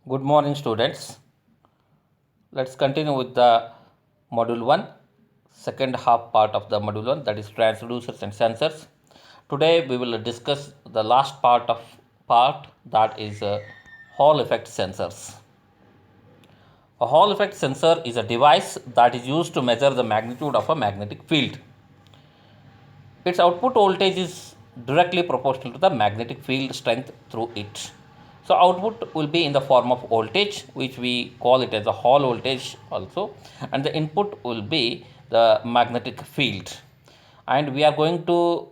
Good morning, students. Let's continue with the module 1, second half part of the module 1, that is transducers and sensors. Today we will discuss the last part that is Hall effect sensors. A Hall effect sensor is a device that is used to measure the magnitude of a magnetic field. Its output voltage is directly proportional to the magnetic field strength through it. So output will be in the form of voltage, which we call it as a Hall voltage also, and the input will be the magnetic field. And we are going to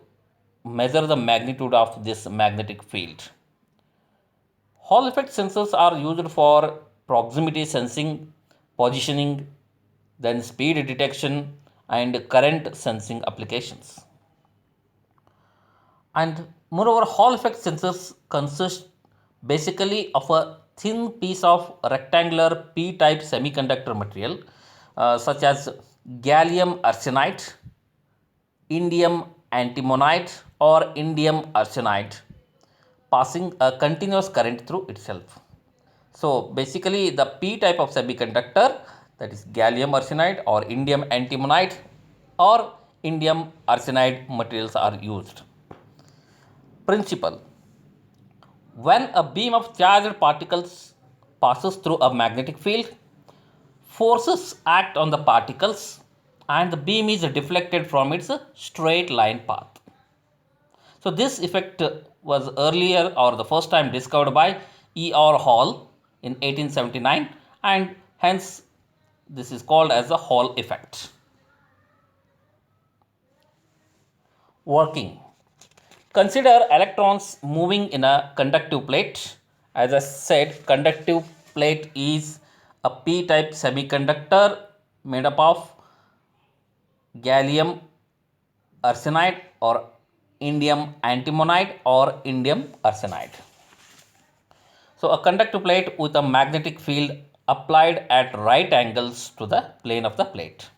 measure the magnitude of this magnetic field. Hall effect sensors are used for proximity sensing, positioning, then speed detection, and current sensing applications. And moreover, Hall effect sensors consist basically of a thin piece of rectangular p-type semiconductor material such as gallium arsenide, indium antimonide, or indium arsenide, passing a continuous current through itself. So basically the p type of semiconductor, that is gallium arsenide or indium antimonide or indium arsenide materials are used. Principle: when a beam of charged particles passes through a magnetic field, forces act on the particles and the beam is deflected from its straight line path. So, this effect was earlier or the first time discovered by E.R. Hall in 1879, and hence this is called as the Hall effect. Working: consider electrons moving in a conductive plate. As I said, conductive plate is a p type semiconductor made up of gallium arsenide or indium antimonide or indium arsenide. So, a conductive plate with a magnetic field applied at right angles to the plane of the plate.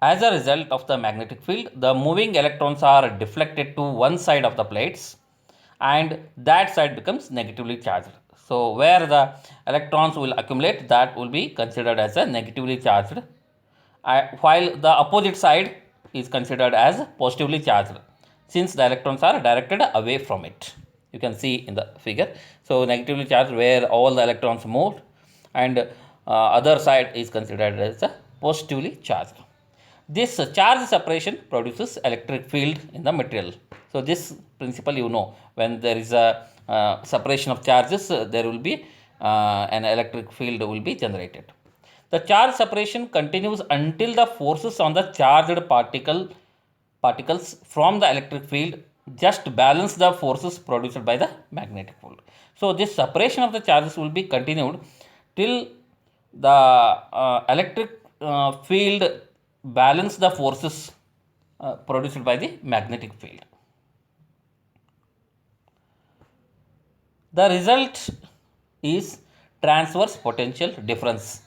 As a result of the magnetic field, the moving electrons are deflected to one side of the plates and that side becomes negatively charged. So, where the electrons will accumulate, that will be considered as a negatively charged, while the opposite side is considered as positively charged since the electrons are directed away from it. You can see in the figure. So, negatively charged where all the electrons moved, and other side is considered as a positively charged. This charge separation produces electric field in the material. So, this principle you know, when there is a separation of charges, there will be an electric field will be generated. The charge separation continues until the forces on the charged particles from the electric field just balance the forces produced by the magnetic field. So, this separation of the charges will be continued till the electric field balance the forces produced by the magnetic field. The result is transverse potential difference,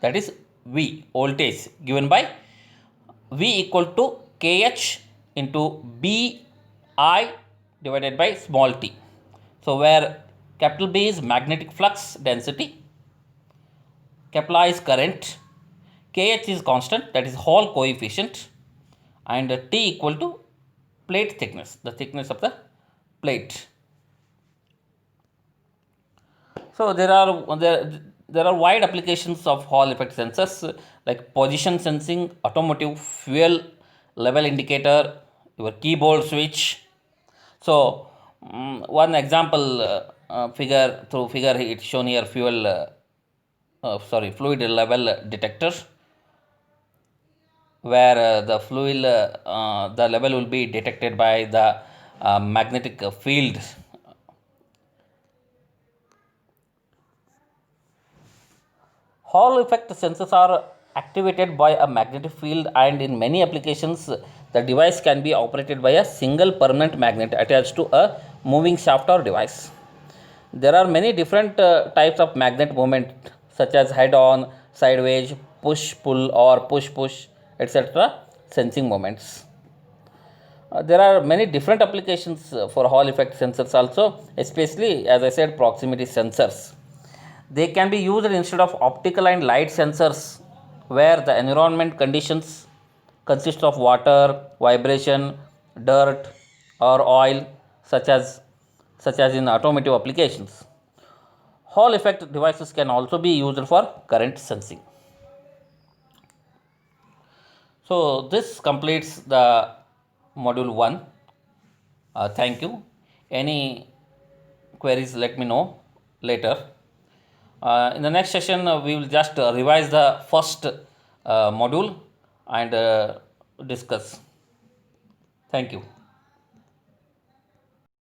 that is V, voltage given by V equal to Kh into Bi divided by small t. So, where capital B is magnetic flux density, capital I is current, Kh is constant, that is Hall coefficient, and T equal to plate thickness, the thickness of the plate. So there are wide applications of Hall effect sensors like position sensing, automotive, fuel level indicator, your keyboard switch. So one example figure it's shown here, fluid level detector, where the level will be detected by the magnetic field. Hall effect sensors are activated by a magnetic field, and in many applications, the device can be operated by a single permanent magnet attached to a moving shaft or device. There are many different types of magnet movement, such as head on, sideways, push pull, or push push, etc. sensing moments. There are many different applications for Hall effect sensors also, especially as I said, proximity sensors. They can be used instead of optical and light sensors, where the environment conditions consist of water, vibration, dirt, or oil, such as in automotive applications. Hall effect devices can also be used for current sensing. So this completes the module 1. Thank you. Any queries, let me know later. In the next session, we will just revise the first module and discuss. Thank you.